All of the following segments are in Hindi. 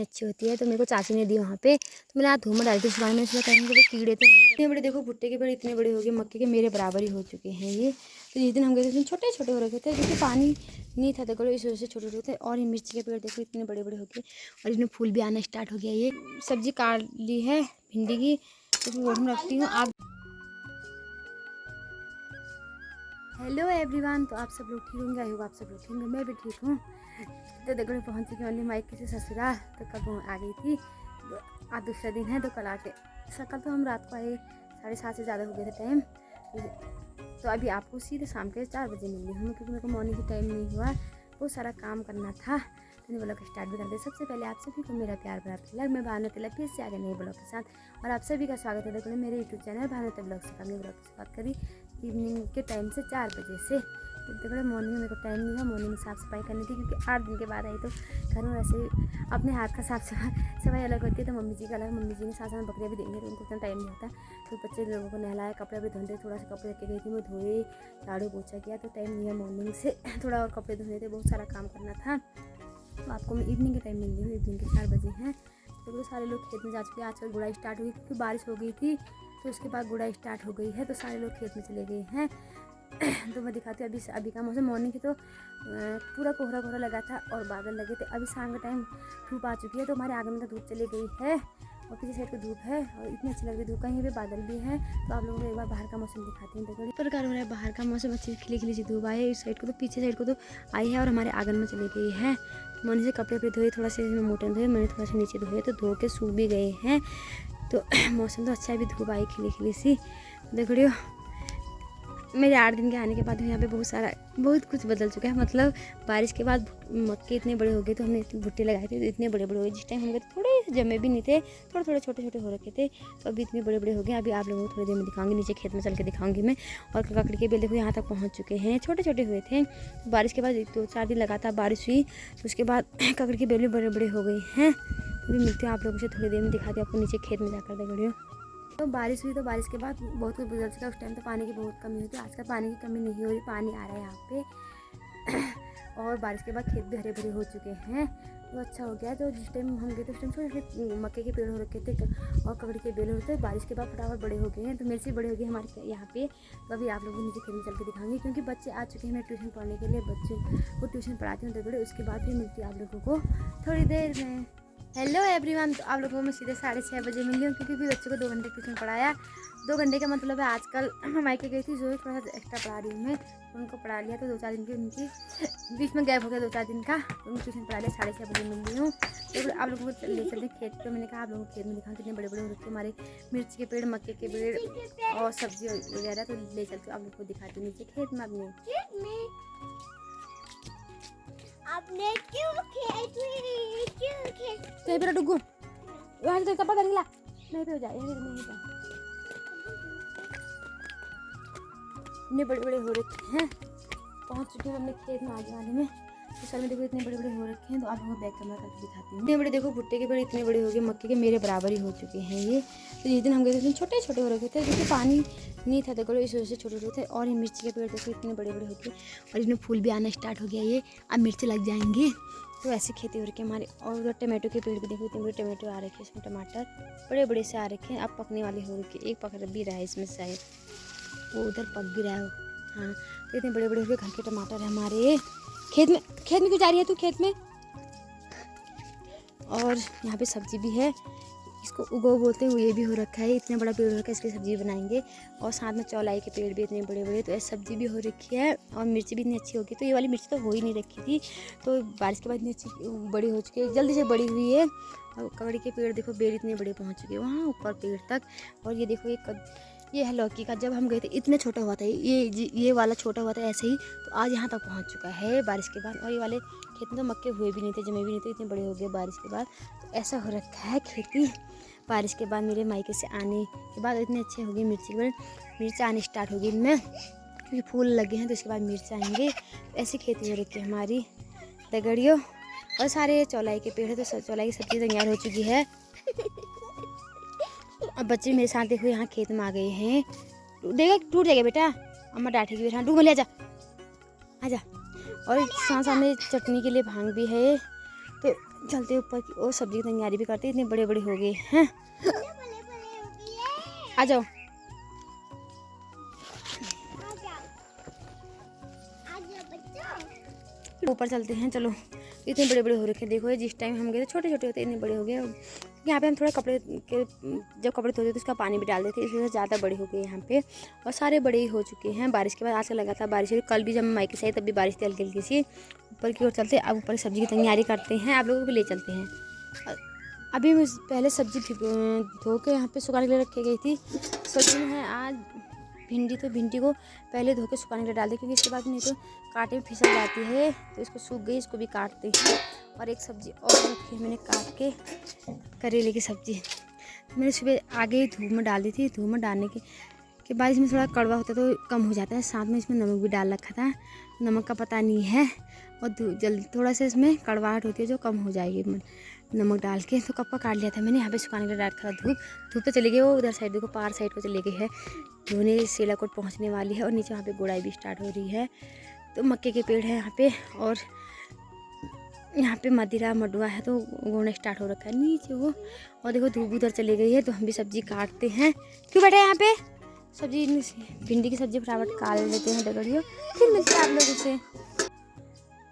अच्छी होती है। तो मेरे को चाची ने दी वहाँ पे, तो मैंने हाथ धो में डाली थी सुबह में। इसलिए कहीं के कीड़े थे इतने बड़े, देखो भुट्टे के पेड़ इतने बड़े हो गए, मक्के के मेरे बराबर ही हो चुके हैं ये। तो जिस दिन हम गए थे उसमें छोटे छोटे हो रखे थे क्योंकि पानी नहीं था, देखो इस वजह से छोटे छोटे थे। और ये मिर्ची के पेड़ देखो इतने बड़े बड़े हो गए और इसमें फूल भी आना स्टार्ट हो गया। ये सब्जी काट ली है भिंडी की, तो मैं में रखती हूँ। आप हेलो एवरीवन, तो आप सब लोग ठीक होंगे, आई होप आप सब लोग ठीक होंगे, मैं भी ठीक हूँ। तो देखो पहुँच चुकी हूँ मायके से ससुराल। तो कल आ गई थी, तो आज दूसरा दिन है। तो कल आके कल तो हम रात को आए 7:30 से ज़्यादा हो गया था टाइम। तो अभी आपको सीधे शाम के 4 बजे मिल गई हूँ क्योंकि मेरे को मॉर्निंग की टाइम नहीं हुआ, बहुत सारा काम करना था। तो ब्लॉग स्टार्ट भी कर दे। सबसे पहले आप सभी को मेरा प्यार भरा तिलक, मैं भावना तिलक फिर से आ गए नए ब्लॉग के साथ। और आप सभी का स्वागत है देखो मेरे यूट्यूब चैनल भावना ब्लॉग से। कल ब्लॉग की बात करी इवनिंग के टाइम से 4 बजे से। तो देखो मॉर्निंग में मेरे को टाइम नहीं था, मॉर्निंग में साफ़ सफाई करनी थी क्योंकि 8 दिन के बाद आई। तो घर में वैसे ही अपने हाथ का साफ सफाई अलग होती है, तो मम्मी जी का अलग। मम्मी जी ने साथ साथ बकरियाँ भी देंगे तो उनको इतना टाइम नहीं होता। तो बच्चे लोगों को नहलाया, कपड़े भी धोने, थोड़ा सा कपड़े रखे गई थी, मैं धोए, झाड़ू पोछा किया। तो टाइम नहीं है मॉर्निंग से, थोड़ा और कपड़े धोने थे, बहुत सारा काम करना था। तो आपको मैं इवनिंग के टाइम मिल रही हूँ, इवनिंग के 4 बजे हैं। तो सारे लोग खेत में जा चुके हैं। आजकल गुड़ाई स्टार्ट हुई क्योंकि बारिश हो गई थी, तो उसके बाद गुड़ाई स्टार्ट हो गई है। तो सारे लोग खेत में चले गए हैं। तो मैं दिखाती हूँ अभी का मौसम। मॉर्निंग की तो पूरा कोहरा कोहरा लगा था और बादल लगे थे। अभी शाम का टाइम धूप आ चुकी है, तो हमारे आंगन में धूप चली गई है और पीछे साइड को धूप है और इतनी अच्छी लग रही धूप। कहीं पे बादल भी है। तो आप लोगों को एक बार बाहर का मौसम दिखाती हूँ। देखो प्रकार हो रहा है बाहर का मौसम, अच्छी खिली खिली सी धूप आई है। इस साइड को तो पीछे साइड को तो आई है और हमारे आंगन में चली गई है। मैंने से कपड़े पे धोए, थोड़ा सा मोटे धोए, मैंने थोड़ा सा नीचे धोए, तो धो के सूख भी गए हैं। तो मौसम तो अच्छा है, अभी धूप आई खिली खिली सी। देख रही हो मेरे 8 दिन के आने के बाद यहाँ पे बहुत कुछ बदल चुका है। मतलब बारिश के बाद मक्के इतने बड़े हो गए, तो हमने भुट्टे लगाए थे तो इतने बड़े बड़े हो गए। जिस टाइम हम गए थोड़े जमे भी नहीं थे, थोड़े थोड़े छोटे छोटे हो रखे थे, तो अभी इतने बड़े बड़े हो गए। अभी आप लोगों को थोड़ी देर में दिखाऊंगी, नीचे खेत में चल के दिखाऊंगी मैं। और ककड़ी के बेल देखो यहाँ तक पहुँच चुके हैं, छोटे छोटे हुए थे। बारिश के बाद 2-4 दिन लगातार बारिश हुई, तो उसके बाद ककड़ी के बेल भी बड़े बड़े हो गए हैं। अभी मिलते हैं आप लोगों से थोड़ी देर में, दिखाते हैं आपको नीचे खेत में जाकर। देख रही हो तो बारिश हुई, तो बारिश के बाद बहुत कुछ बदल चुका है। उस टाइम तो पानी की बहुत कमी हुई थी, आजकल पानी की कमी नहीं हो रही, पानी आ रहा है यहाँ पे। और बारिश के बाद खेत भी हरे भरे हो चुके हैं, तो अच्छा हो गया। तो जिस टाइम हम गए थे उस टाइम छोटे मक्के के पेड़ हो रखे थे और ककड़ी के बेल हो रहे थे। बारिश के बाद फटाफट बड़े हो गए हैं, तो मिर्ची बड़े हो गए हमारे यहाँ पे। तो अभी आप लोगों को नीचे खेत में चल के दिखाऊंगी क्योंकि बच्चे आ चुके हैं। मैं ट्यूशन पढ़ने के लिए बच्चों को ट्यूशन पढ़ाती हूँ। तो उसके बाद भी मिलती है आप लोगों को थोड़ी देर में। हेलो एवरीवन, तो आप लोगों को मैं सीधे 6:30 बजे मिली हूँ क्योंकि बच्चों को 2 घंटे ट्यूशन पढ़ाया। 2 घंटे का मतलब है आजकल मैं मायके गई थी, जो थोड़ा सा एक्स्ट्रा पढ़ा रही हूँ मैं। उनको पढ़ा लिया, तो 2-4 दिन की उनकी बीच में गैप हो गया, 2-4 दिन का। उनको ट्यूशन पढ़ा लिया, 6:30 बजे मिल रही हूँ। तो आप लोगों को ले चलते खेत पर। मैंने कहा आप लोगों को खेत में दिखाऊँ कितने बड़े बड़े हो रखे हमारे मिर्ची के पेड़, मक्के के पेड़ और सब्जी वगैरह। तो ले चलते आप लोग को दिखाती हूँ नीचे खेत में अपने। आपने क्यों खेत में बेटा डुगू वहाँ से चप्पल कर निकला नहीं पे हो जाए नहीं जा। इतने बड़े बड़े हो रखे हैं, पहुँच चुके हैं अपने खेत में आगे वाले में। तो सर में देखो इतने बड़े बड़े हो रखे हैं। तो आप लोगों को बैक कैमरा करके दिखाती हूँ। इतने बड़े देखो भुट्टे के पेड़ इतने बड़े हो गए, मक्के के मेरे बराबर ही हो चुके हैं ये। तो जिस दिन हम गए थे छोटे छोटे हो रखे थे क्योंकि पानी नहीं था, देखो इस वजह से छोटे छोटे थे। और ये मिर्ची के पेड़ देखो इतने बड़े बड़े हो गए और इसमें फूल भी आना स्टार्ट हो गया। ये अब मिर्च लग जाएंगे, तो ऐसी खेती हो रखी है हमारे। और उधर टमाटो के पेड़ भी देखो इतने बड़े टमाटो आ रखे हैं, इसमें टमाटर बड़े बड़े से आ रखे हैं। अब पकने वाले हो रखे, एक पक भी रहा है इसमें शायद, वो उधर पक भी रहा है। हाँ तो इतने बड़े बड़े हो गए। घर के टमाटर है हमारे खेत में क्यों जा रही है तू खेत में? और यहाँ पे सब्जी भी है, इसको उगो बोलते हैं, ये भी हो रखा है। इतना बड़ा पेड़ हो रखा है, इसकी सब्जी बनाएंगे। और साथ में चौलाई के पेड़ भी इतने बड़े बड़े, तो ऐसी सब्जी भी हो रखी है। और मिर्ची भी इतनी अच्छी होगी। तो ये वाली मिर्ची तो हो ही नहीं रखी थी, तो बारिश के बाद इतनी अच्छी बड़ी हो चुकी है, जल्दी से बड़ी हुई है। और ककड़ी के पेड़ देखो बेल इतने बड़े पहुँच चुके हैं वहाँ ऊपर पेड़ तक। और ये देखो ये है लौकी का, जब हम गए थे इतने छोटा हुआ था, ये वाला छोटा हुआ था ऐसे ही, तो आज यहाँ तक पहुँच चुका है बारिश के बाद। और ये वाले खेत में तो मक्के हुए भी नहीं थे, जमे भी नहीं थे, इतने बड़े हो गए बारिश के बाद। तो ऐसा हो रखा है खेती बारिश के बाद। मेरे मायके से आने के बाद इतने अच्छे हो गए मिर्ची के, मिर्च आने स्टार्ट हो गई इनमें क्योंकि फूल लगे हैं, तो इसके बाद मिर्च आएंगे। तो ऐसी खेती हो रखी है हमारी दगड़ियों। और सारे चौलाई के पेड़ है, तो चौलाई की सब्जी तैयार हो चुकी है। अब बच्चे मेरे साथ देखो यहाँ खेत में आ गए हैं। देखा टूट जाएगा बेटा, अम्मा डांटेगी बेटा, डूब ले आजा। और साथ साथ में चटनी के लिए भांग भी है। तो चलते ऊपर की और सब्जी की तैयारी भी करते। इतने बड़े बड़े हो गए हैं। आ जाओ ऊपर चलते हैं। चलो इतने बड़े बड़े हो रखे, देखो ये जिस टाइम हम गए थे छोटे छोटे होते, इतने बड़े हो गए। यहाँ पे हम थोड़ा कपड़े के जब कपड़े धोते तो उसका पानी भी डाल देते, इसलिए ज़्यादा बड़े हो गए यहाँ पे और सारे बड़े ही हो चुके हैं। बारिश के बाद आज लगा था बारिश, कल भी जब मैं मायके से आई तब भी बारिश थी हल्की हल्की सी। ऊपर की ओर चलते, अब ऊपर सब्जी की तैयारी करते हैं, आप लोगों को भी ले चलते हैं। अभी मैं पहले सब्जी धो के यहाँ पे सुखाने के लिए रखी गई थी। सब्जी में है आज भिंडी, तो भिंडी को पहले धो के सुखाने के लिए डाल दी, क्योंकि इसके बाद नहीं तो कांटे में फिसल जाती है। तो इसको सूख गई, इसको भी काटते हैं। और एक सब्जी और रखी है मैंने काट के, करेले की सब्जी। तो मैंने सुबह आगे ही धूप में डाल दी थी। धूप में डालने के बाद इसमें थोड़ा कड़वा होता है तो कम हो जाता है। साथ में इसमें नमक भी डाल रखा था, नमक का पता नहीं है। और जल्दी थोड़ा सा इसमें कड़वाहट होती है जो कम हो जाएगी नमक डाल के। तो कब का काट लिया था मैंने। यहाँ पे सुखाने के लिए डाल खा धूप तो चली गई, वो उधर साइड देखो पार साइड को चली गई है। धोने सेलाकोट पहुँचने वाली है और नीचे वहाँ पे गुड़ाई भी स्टार्ट हो रही है। तो मक्के के पेड़ है यहाँ पे और यहाँ पे मदिरा मडुआ है तो गोना स्टार्ट हो रखा है नीचे वो। और देखो धूप उधर चली गई है, तो हम भी सब्जी काटते हैं। क्यों बैठे यहाँ पे सब्जी, भिंडी की सब्जी फटाफट काट लेते हैं दगड़ियों, फिर मिलते हैं आप लोगों से।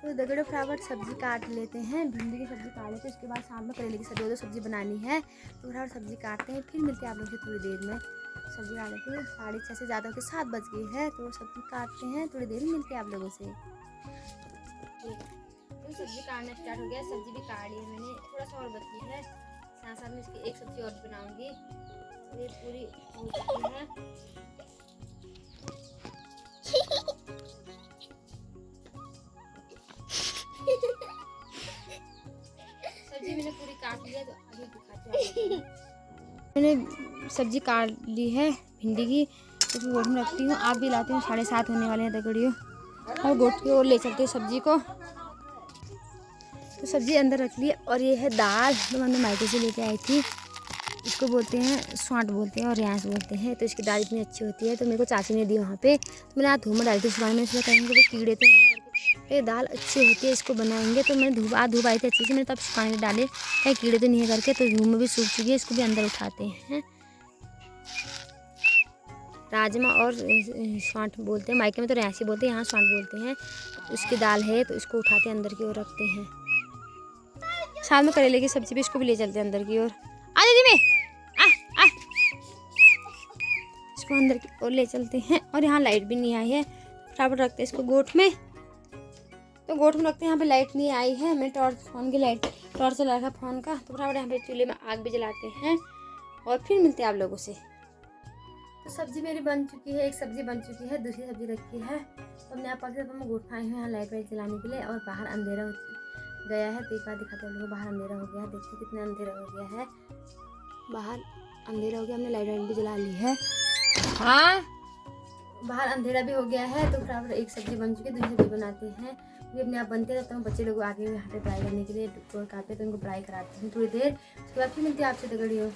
तो दगड़ियों फटाफट सब्जी काट लेते हैं, भिंडी की सब्जी काट लेते हैं। उसके बाद शाम में करेले की सब्जी, दो सब्जी बनानी है। तो फटाफट सब्जी काटते हैं, फिर मिलते हैं आप लोगों से थोड़ी देर में। सब्जी काट लेते हैं, 6:30 से ज़्यादा होकर 7 बज गई है। तो सब्जी काटते हैं, थोड़ी देर में मिलते हैं आप लोगों से। तो सब्जी काटना स्टार्ट हो गया, सब्जी भी काट ली है मैंने, थोड़ा सा और बची है। साथ साथ में इसकी एक सब्जी और बनाऊंगी। ये पूरी हो चुकी है। सब्जी मैंने पूरी काट ली है, तो अभी दिखाती हूँ। मैंने सब्जी काट ली है भिंडी की, तो गोट में रखती हूँ। आप भी लाती हूँ, 7:30 होने वाले हैं दगड़ियों। और गोट की ओर ले चलते हैं सब्जी को। तो सब्जी अंदर रख ली। और ये है दाल, जो मैंने मायके से लेके आई थी। इसको बोलते हैं स्वाट बोलते हैं और रियांस बोलते हैं। तो इसकी दाल इतनी अच्छी होती है, तो मेरे को चाची ने दी वहाँ पे। तो मैंने आज धूप में डाली थी सुबह में, इसलिए कहेंगे तो कीड़े तो नहीं करके ये दाल अच्छी होती है, इसको बनाएंगे। तो मैंने धूप आई थी अच्छी से, मैंने तब सुखाने डाले कहीं कीड़े तो नहीं है करके। तो धूप में भी सूख चुकी है, इसको भी अंदर उठाते हैं। राजमा और स्वाट बोलते हैं, मायके में तो रियांसी बोलते हैं, यहाँ स्वाट बोलते हैं। उसकी दाल है, तो इसको उठाते हैं अंदर की ओर रखते हैं। साथ में करेले की सब्जी भी, इसको भी ले चलते हैं अंदर की ओर। आ दीदी में इसको अंदर की ओर ले चलते हैं। और यहाँ लाइट भी नहीं आई है, फटाफट रखते हैं इसको गोट में। तो गोट में रखते हैं, यहाँ पे लाइट नहीं आई है। मैं फोन की लाइट टॉर्च चला रखा फ़ोन का। तो फटाफट यहाँ पे चूल्हे में आग भी जलाते हैं और फिर मिलते हैं आप लोगों से। तो सब्जी मेरी बन चुकी है, एक सब्जी बन चुकी है, दूसरी सब्जी रखी है। तो मैं आप मैं गोट आए हुए यहाँ लाइट वाइट जलाने के लिए। और बाहर अंधेरा गया है, तो एक बार दिखाते हैं लोगों को। बाहर अंधेरा हो गया है, देखिए कितना अंधेरा हो गया है। बाहर अंधेरा हो गया, हमने लाइट वाइट भी जला ली है। हाँ बाहर अंधेरा भी हो गया है। तो फटाफट एक सब्जी बन चुकी है, दूसरी सब्जी बनाते हैं। ये अपने आप बनते हैं, तब तक बच्चे लोग आगे यहाँ पे पढ़ाई करने के लिए काफी, तो उनको पढ़ाई कराते हैं थोड़ी देर। उसके बाद फिर मिलती है आपसे दगड़ियों।